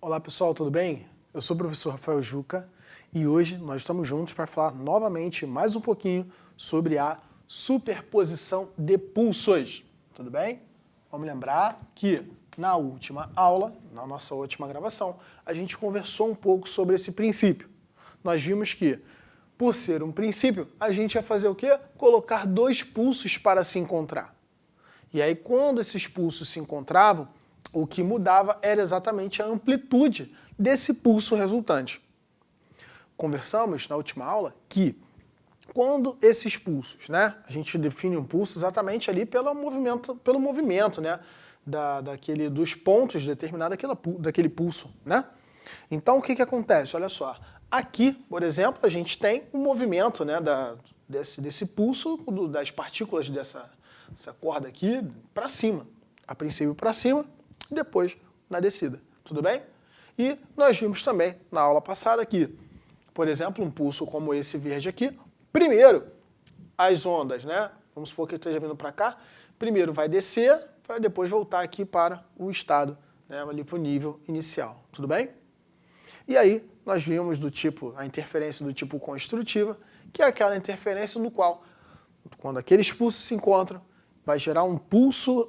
Olá pessoal, tudo bem? Eu sou o professor Rafael Juca e hoje nós estamos juntos para falar novamente mais um pouquinho sobre a superposição de pulsos. Tudo bem? Vamos lembrar que na última aula, na nossa última gravação, a gente conversou um pouco sobre esse princípio. Nós vimos que, por ser um princípio, a gente ia fazer o quê? Colocar dois pulsos para se encontrar. E aí, quando esses pulsos se encontravam, o que mudava era exatamente a amplitude desse pulso resultante. Conversamos na última aula que quando esses pulsos, a gente define um pulso exatamente ali pelo movimento, dos pontos determinados daquele pulso, Então o que acontece? Olha só, aqui, por exemplo, a gente tem um movimento, desse pulso das partículas dessa corda aqui para cima, a princípio para cima e depois na descida, tudo bem? E nós vimos também na aula passada que, por exemplo, um pulso como esse verde aqui, primeiro as ondas, vamos supor que ele esteja vindo para cá, primeiro vai descer para depois voltar aqui para o estado, ali para o nível inicial, tudo bem? E aí nós vimos a interferência do tipo construtiva, que é aquela interferência no qual, quando aqueles pulsos se encontram, vai gerar um pulso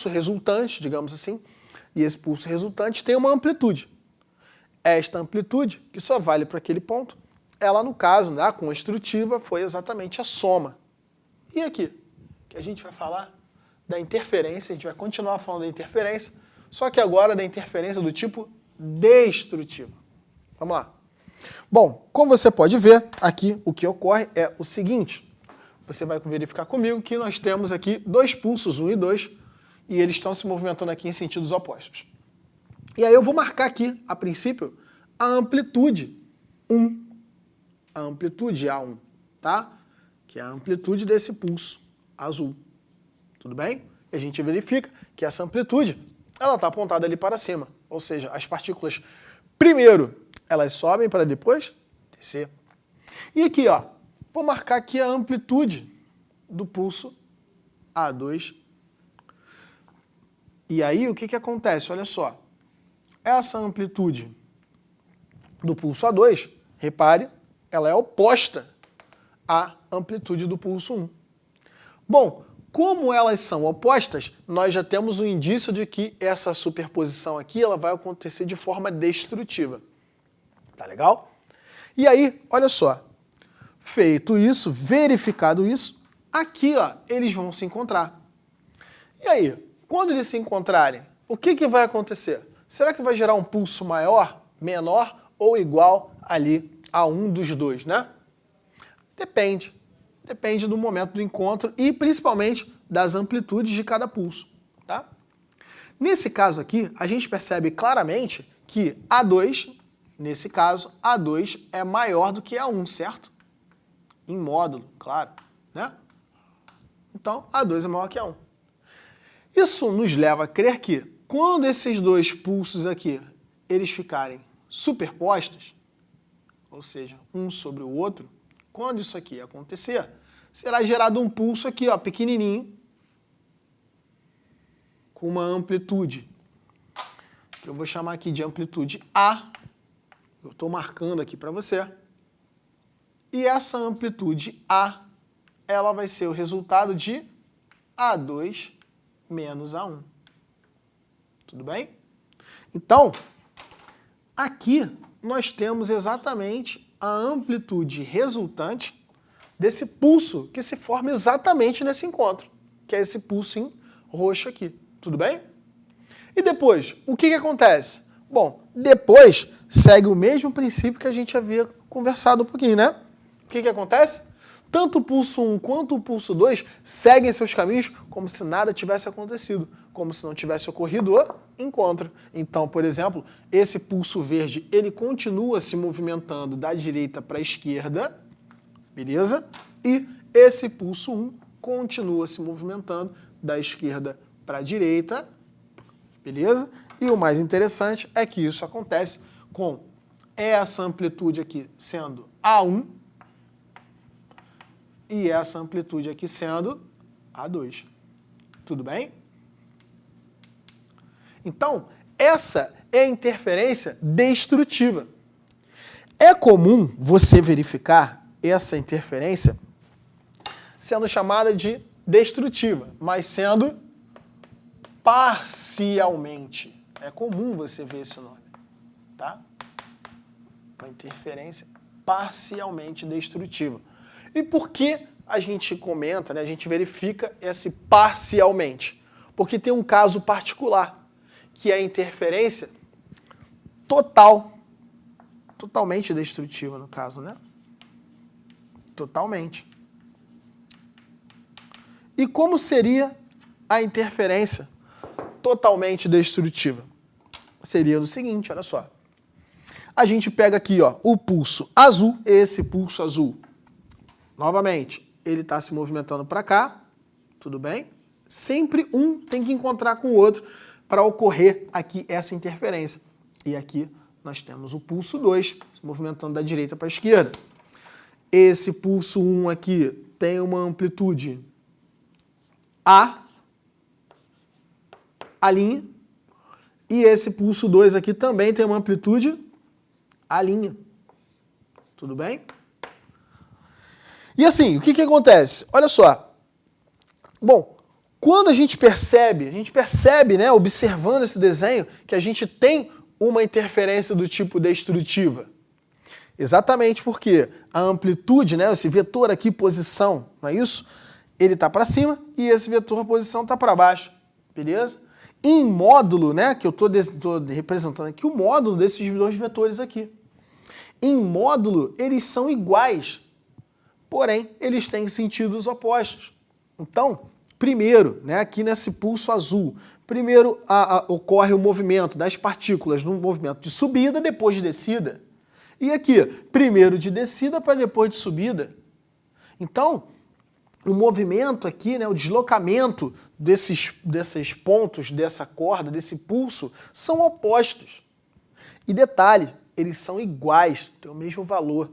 resultante, digamos assim, e esse pulso resultante tem uma amplitude. Esta amplitude, que só vale para aquele ponto, ela no caso, a construtiva, foi exatamente a soma. E aqui, que a gente vai falar da interferência, a gente vai continuar falando da interferência, só que agora da interferência do tipo destrutiva. Vamos lá. Bom, como você pode ver, aqui o que ocorre é o seguinte. Você vai verificar comigo que nós temos aqui dois pulsos, 1 e 2, e eles estão se movimentando aqui em sentidos opostos. E aí eu vou marcar aqui, a princípio, a amplitude 1. A amplitude A1, tá? Que é a amplitude desse pulso azul. Tudo bem? E a gente verifica que essa amplitude, ela está apontada ali para cima. Ou seja, as partículas, primeiro, elas sobem para depois descer. E aqui, ó, vou marcar aqui a amplitude do pulso A2. E aí, o que acontece? Olha só. Essa amplitude do pulso A2, repare, ela é oposta à amplitude do pulso 1. Bom, como elas são opostas, nós já temos um indício de que essa superposição aqui ela vai acontecer de forma destrutiva. Tá legal? E aí, olha só. Feito isso, verificado isso, aqui ó, eles vão se encontrar. E aí, quando eles se encontrarem, o que vai acontecer? Será que vai gerar um pulso maior, menor ou igual ali a um dos dois, Depende. Depende do momento do encontro e principalmente das amplitudes de cada pulso, tá? Nesse caso aqui, a gente percebe claramente que A2, nesse caso, A2 é maior do que A1, certo? Em módulo, claro, Então, A2 é maior que A1. Isso nos leva a crer que, quando esses dois pulsos aqui, eles ficarem superpostos, ou seja, um sobre o outro, quando isso aqui acontecer, será gerado um pulso aqui, ó, pequenininho, com uma amplitude, que eu vou chamar aqui de amplitude A, eu estou marcando aqui para você, e essa amplitude A, ela vai ser o resultado de A2 menos A1. Tudo bem? Então, aqui nós temos exatamente a amplitude resultante desse pulso que se forma exatamente nesse encontro, que é esse pulso em roxo aqui. Tudo bem? E depois, o que acontece? Bom, depois segue o mesmo princípio que a gente havia conversado um pouquinho, O que acontece? Tanto o pulso 1 quanto o pulso 2 seguem seus caminhos como se nada tivesse acontecido, como se não tivesse ocorrido o encontro. Então, por exemplo, esse pulso verde, ele continua se movimentando da direita para a esquerda, beleza? E esse pulso 1 continua se movimentando da esquerda para a direita, beleza? E o mais interessante é que isso acontece com essa amplitude aqui sendo A1, e essa amplitude aqui sendo A2. Tudo bem? Então, é a interferência destrutiva. É comum você verificar essa interferência sendo chamada de destrutiva, mas sendo parcialmente. É comum você ver esse nome, tá? Uma interferência parcialmente destrutiva. E por que a gente comenta, né, a gente verifica esse parcialmente? Porque tem um caso particular, que é a interferência totalmente destrutiva no caso, né? Totalmente. E como seria a interferência totalmente destrutiva? Seria o seguinte, olha só. A gente pega aqui, ó, o pulso azul, esse pulso azul. Novamente, ele está se movimentando para cá, tudo bem? Sempre um tem que encontrar com o outro para ocorrer aqui essa interferência. E aqui nós temos o pulso 2 se movimentando da direita para a esquerda. Esse pulso 1 aqui tem uma amplitude A', e esse pulso 2 aqui também tem uma amplitude A'. Tudo bem? E assim, o que acontece? Olha só. Bom, quando a gente percebe, né, observando esse desenho, que a gente tem uma interferência do tipo destrutiva. Exatamente porque a amplitude, né, esse vetor aqui, posição, não é isso? Ele está para cima e esse vetor posição está para baixo, beleza? Em módulo, né, que eu estou representando aqui, o módulo desses dois vetores aqui. Em módulo, eles são iguais, porém, eles têm sentidos opostos. Então, primeiro, né, aqui nesse pulso azul, primeiro ocorre o movimento das partículas no movimento de subida, depois de descida. E aqui, primeiro de descida para depois de subida. Então, o movimento aqui, né, o deslocamento desses pontos, dessa corda, desse pulso, são opostos. E detalhe, eles são iguais, têm o mesmo valor.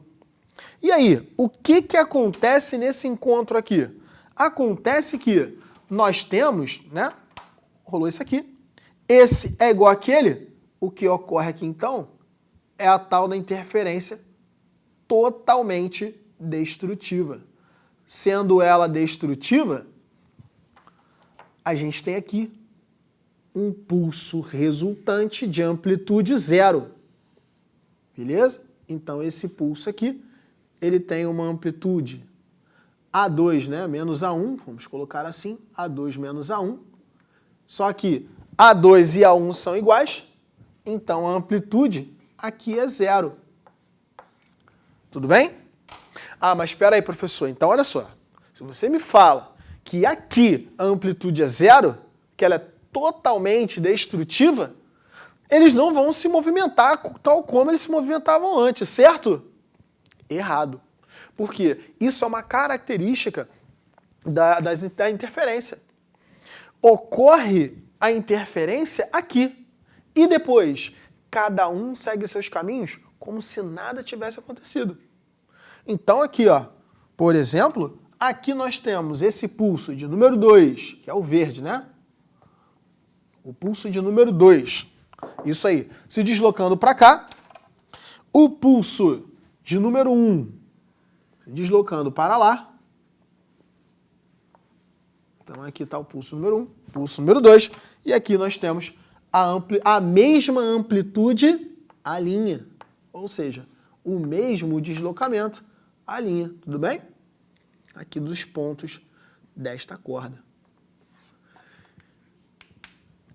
E aí, o que acontece nesse encontro aqui? Acontece que nós temos, né, rolou isso aqui, esse é igual àquele, o que ocorre aqui então é a tal da interferência totalmente destrutiva. Sendo ela destrutiva, a gente tem aqui um pulso resultante de amplitude zero. Beleza? Então esse pulso aqui, ele tem uma amplitude A2, né, menos A1, vamos colocar assim, A2 menos A1. Só que A2 e A1 são iguais, então a amplitude aqui é zero. Tudo bem? Ah, mas espera aí, professor. Então, olha só. Se você me fala que aqui a amplitude é zero, que ela é totalmente destrutiva, eles não vão se movimentar tal como eles se movimentavam antes, certo? Errado. Porque isso é uma característica da interferência. Ocorre a interferência aqui. E depois, cada um segue seus caminhos como se nada tivesse acontecido. Então aqui, ó, por exemplo, aqui nós temos esse pulso de número 2, que é o verde, né? O pulso de número 2. Isso aí. Se deslocando para cá, o pulso de número 1 deslocando para lá. Então aqui está o pulso número 1, pulso número 2, e aqui nós temos a mesma amplitude A', ou seja, o mesmo deslocamento A', tudo bem? Aqui dos pontos desta corda.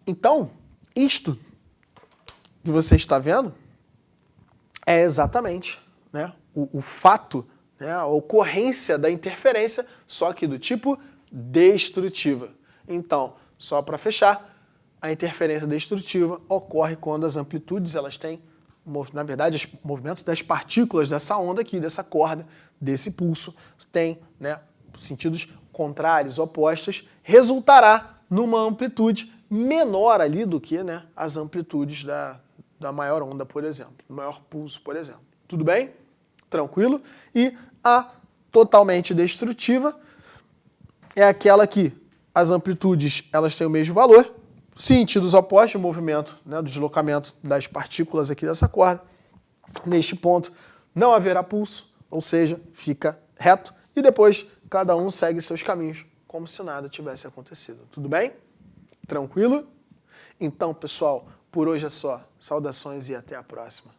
Então, isto que você está vendo é exatamente, né, o fato, né, a ocorrência da interferência, só que do tipo destrutiva. Então, só para fechar, a interferência destrutiva ocorre quando as amplitudes elas têm, na verdade, os movimentos das partículas dessa onda aqui, dessa corda, desse pulso, tem, né, sentidos contrários, opostos, resultará numa amplitude menor ali do que, né, as amplitudes da maior onda, por exemplo, do maior pulso, por exemplo. Tudo bem? Tranquilo? E a totalmente destrutiva é aquela que as amplitudes elas têm o mesmo valor, sentidos opostos de movimento, né, do deslocamento das partículas aqui dessa corda. Neste ponto não haverá pulso, ou seja, fica reto, e depois cada um segue seus caminhos, como se nada tivesse acontecido. Tudo bem? Tranquilo? Então, pessoal, por hoje é só. Saudações e até a próxima.